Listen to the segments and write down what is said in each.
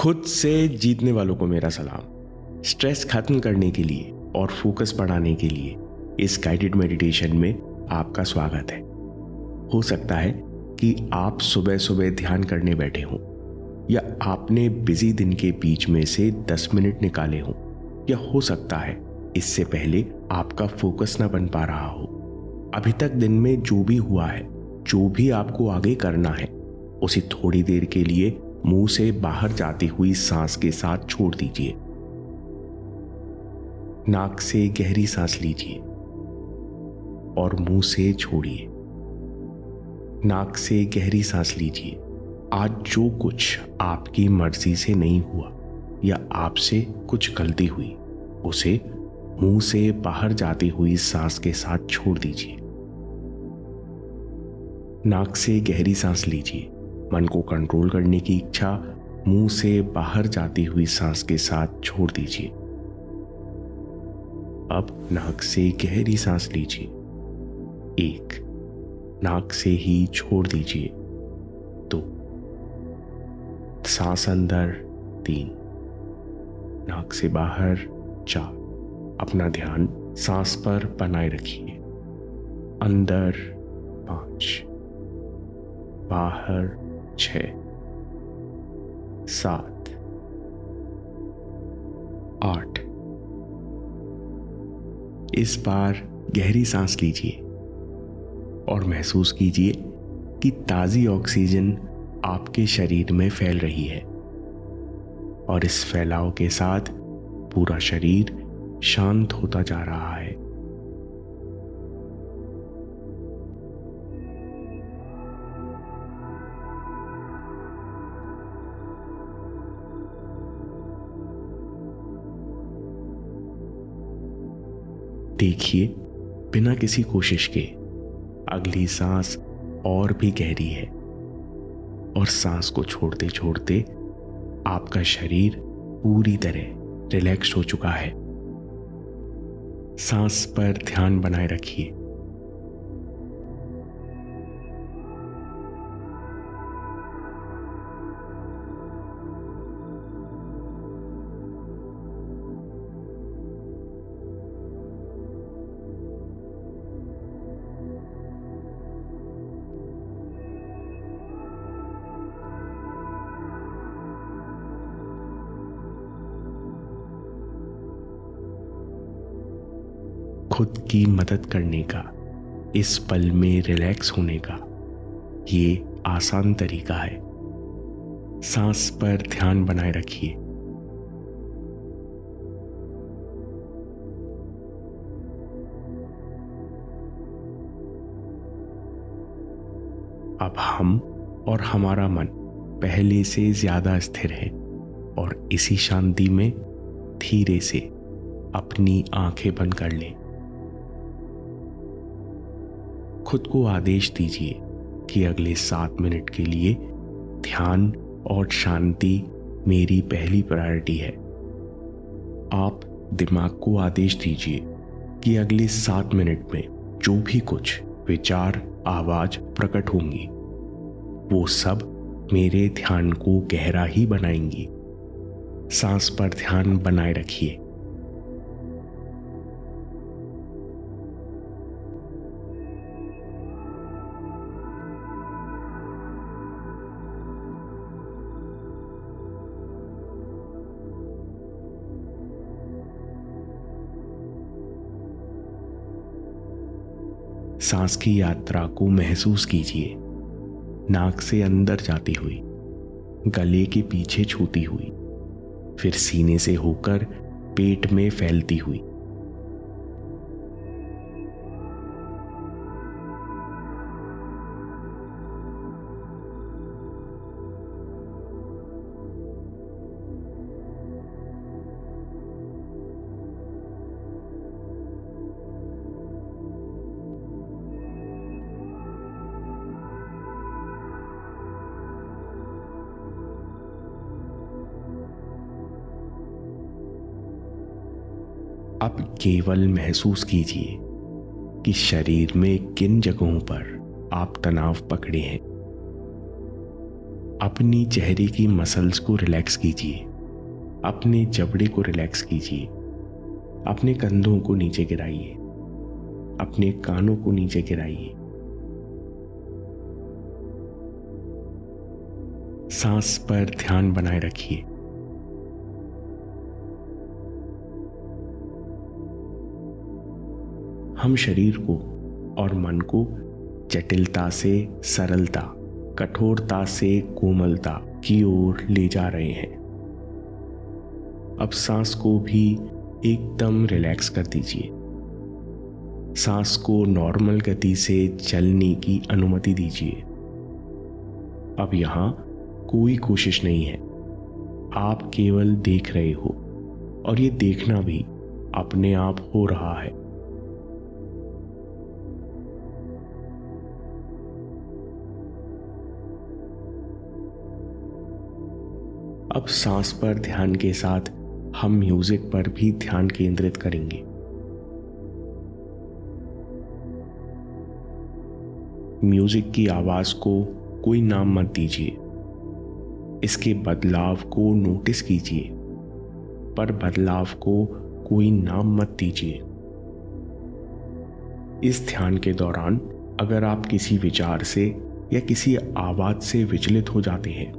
खुद से जीतने वालों को मेरा सलाम। स्ट्रेस खत्म करने के लिए और फोकस बढ़ाने के लिए इस गाइडेड मेडिटेशन में आपका स्वागत है। हो सकता है कि आप सुबह सुबह ध्यान करने बैठे हों, या आपने बिजी दिन के बीच में से 10 मिनट निकाले हों, या हो सकता है इससे पहले आपका फोकस ना बन पा रहा हो। अभी तक दिन में जो भी हुआ है, जो भी आपको आगे करना है, उसे थोड़ी देर के लिए मुंह से बाहर जाती हुई सांस के साथ छोड़ दीजिए। नाक से गहरी सांस लीजिए और मुंह से छोड़िए। नाक से गहरी सांस लीजिए। आज जो कुछ आपकी मर्जी से नहीं हुआ या आपसे कुछ गलती हुई, उसे मुंह से बाहर जाती हुई सांस के साथ छोड़ दीजिए। नाक से गहरी सांस लीजिए। मन को कंट्रोल करने की इच्छा मुंह से बाहर जाती हुई सांस के साथ छोड़ दीजिए। अब नाक से गहरी सांस लीजिए। 1, नाक से ही छोड़ दीजिए। 2, सांस अंदर। 3, नाक से बाहर। 4, अपना ध्यान सांस पर बनाए रखिए। अंदर 5, बाहर 6, 7, 8। इस बार गहरी सांस लीजिए और महसूस कीजिए कि ताजी ऑक्सीजन आपके शरीर में फैल रही है, और इस फैलाव के साथ पूरा शरीर शांत होता जा रहा है। देखिए, बिना किसी कोशिश के अगली सांस और भी गहरी है, और सांस को छोड़ते छोड़ते आपका शरीर पूरी तरह रिलैक्स हो चुका है। सांस पर ध्यान बनाए रखिए। खुद की मदद करने का, इस पल में रिलैक्स होने का ये आसान तरीका है। सांस पर ध्यान बनाए रखिए। अब हम और हमारा मन पहले से ज्यादा स्थिर है, और इसी शांति में धीरे से अपनी आंखें बंद कर लें। खुद को आदेश दीजिए कि अगले 7 मिनट के लिए ध्यान और शांति मेरी पहली प्रायोरिटी है। आप दिमाग को आदेश दीजिए कि अगले 7 मिनट में जो भी कुछ विचार, आवाज प्रकट होंगी, वो सब मेरे ध्यान को गहरा ही बनाएंगी। सांस पर ध्यान बनाए रखिए। सांस की यात्रा को महसूस कीजिए। नाक से अंदर जाती हुई, गले के पीछे छूती हुई, फिर सीने से होकर पेट में फैलती हुई। अब केवल महसूस कीजिए कि शरीर में किन जगहों पर आप तनाव पकड़े हैं। अपनी चेहरे की मसल्स को रिलैक्स कीजिए, अपने जबड़े को रिलैक्स कीजिए, अपने कंधों को नीचे गिराइए, अपने कानों को नीचे गिराइए। सांस पर ध्यान बनाए रखिए। हम शरीर को और मन को जटिलता से सरलता, कठोरता से कोमलता की ओर ले जा रहे हैं। अब सांस को भी एकदम रिलैक्स कर दीजिए। सांस को नॉर्मल गति से चलने की अनुमति दीजिए। अब यहां कोई कोशिश नहीं है, आप केवल देख रहे हो और ये देखना भी अपने आप हो रहा है। अब सांस पर ध्यान के साथ हम म्यूजिक पर भी ध्यान केंद्रित करेंगे। म्यूजिक की आवाज को कोई नाम मत दीजिए, इसके बदलाव को नोटिस कीजिए, पर बदलाव को कोई नाम मत दीजिए। इस ध्यान के दौरान अगर आप किसी विचार से या किसी आवाज से विचलित हो जाते हैं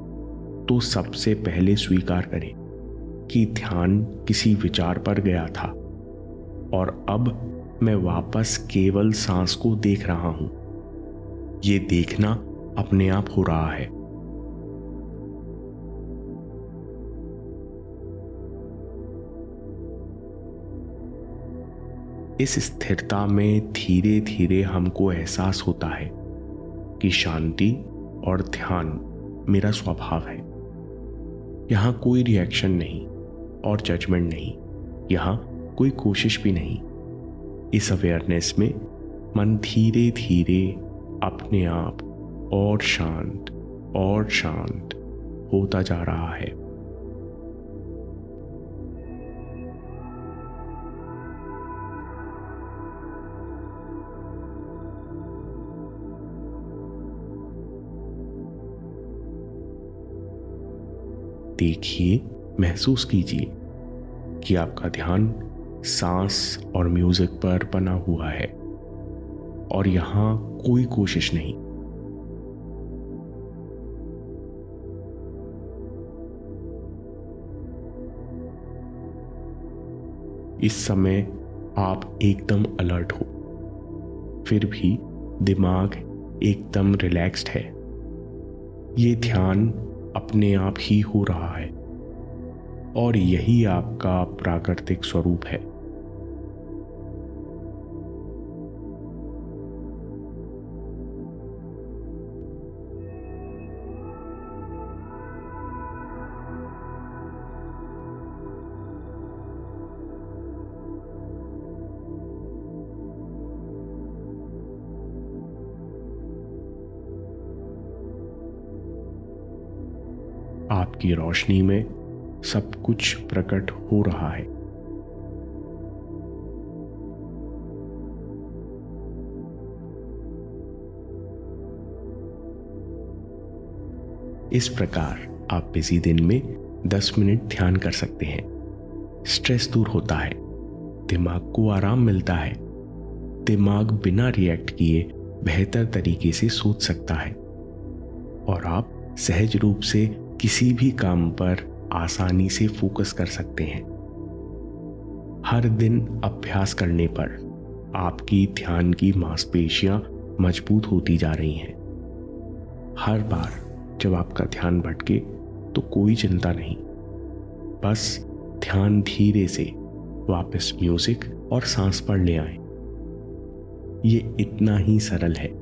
तो सबसे पहले स्वीकार करें कि ध्यान किसी विचार पर गया था और अब मैं वापस केवल सांस को देख रहा हूं। ये देखना अपने आप हो रहा है। इस स्थिरता में धीरे धीरे हमको एहसास होता है कि शांति और ध्यान मेरा स्वभाव है। यहां कोई रिएक्शन नहीं और जजमेंट नहीं, यहां कोई कोशिश भी नहीं। इस अवेयरनेस में मन धीरे धीरे अपने आप और शांत होता जा रहा है। देखिए, महसूस कीजिए कि आपका ध्यान सांस और म्यूजिक पर बना हुआ है और यहां कोई कोशिश नहीं। इस समय आप एकदम अलर्ट हो, फिर भी दिमाग एकदम रिलैक्स्ड है। ये ध्यान अपने आप ही हो रहा है और यही आपका प्राकृतिक स्वरूप है। आपकी रोशनी में सब कुछ प्रकट हो रहा है। इस प्रकार आप बिजी दिन में 10 मिनट ध्यान कर सकते हैं। स्ट्रेस दूर होता है, दिमाग को आराम मिलता है, दिमाग बिना रिएक्ट किए बेहतर तरीके से सोच सकता है और आप सहज रूप से किसी भी काम पर आसानी से फोकस कर सकते हैं। हर दिन अभ्यास करने पर आपकी ध्यान की मांसपेशियां मजबूत होती जा रही हैं। हर बार जब आपका ध्यान भटके तो कोई चिंता नहीं, बस ध्यान धीरे से वापस म्यूजिक और सांस पर ले आए। ये इतना ही सरल है।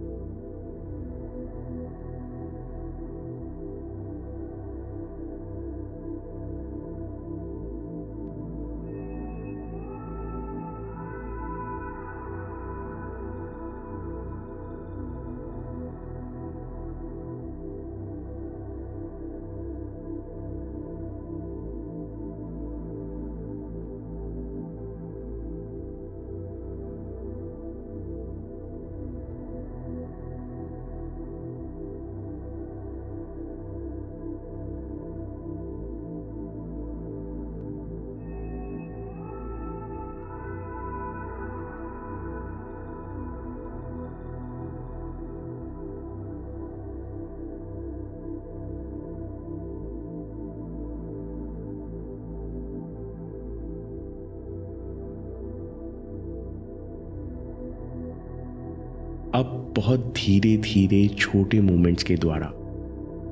अब बहुत धीरे धीरे छोटे मूवमेंट्स के द्वारा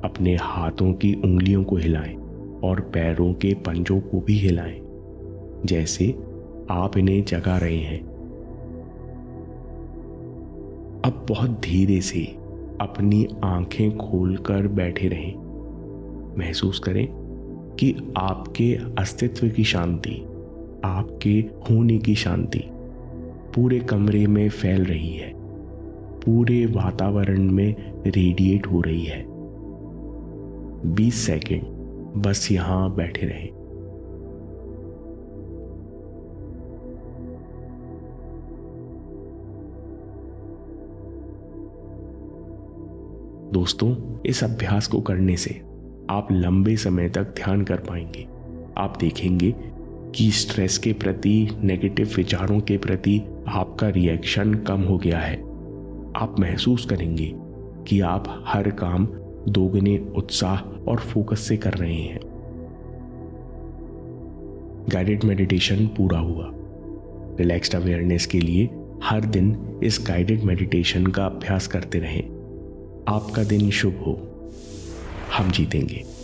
अपने हाथों की उंगलियों को हिलाएं और पैरों के पंजों को भी हिलाएं, जैसे आप इन्हें जगा रहे हैं। अब बहुत धीरे से अपनी आंखें खोलकर बैठे रहें। महसूस करें कि आपके अस्तित्व की शांति, आपके होने की शांति पूरे कमरे में फैल रही है, पूरे वातावरण में रेडिएट हो रही है। 20 सेकंड बस यहां बैठे रहें। दोस्तों, इस अभ्यास को करने से आप लंबे समय तक ध्यान कर पाएंगे। आप देखेंगे कि स्ट्रेस के प्रति, नेगेटिव विचारों के प्रति आपका रिएक्शन कम हो गया है। आप महसूस करेंगे कि आप हर काम दोगुने उत्साह और फोकस से कर रहे हैं। गाइडेड मेडिटेशन पूरा हुआ। रिलैक्स्ड अवेयरनेस के लिए हर दिन इस गाइडेड मेडिटेशन का अभ्यास करते रहें। आपका दिन शुभ हो। हम जीतेंगे।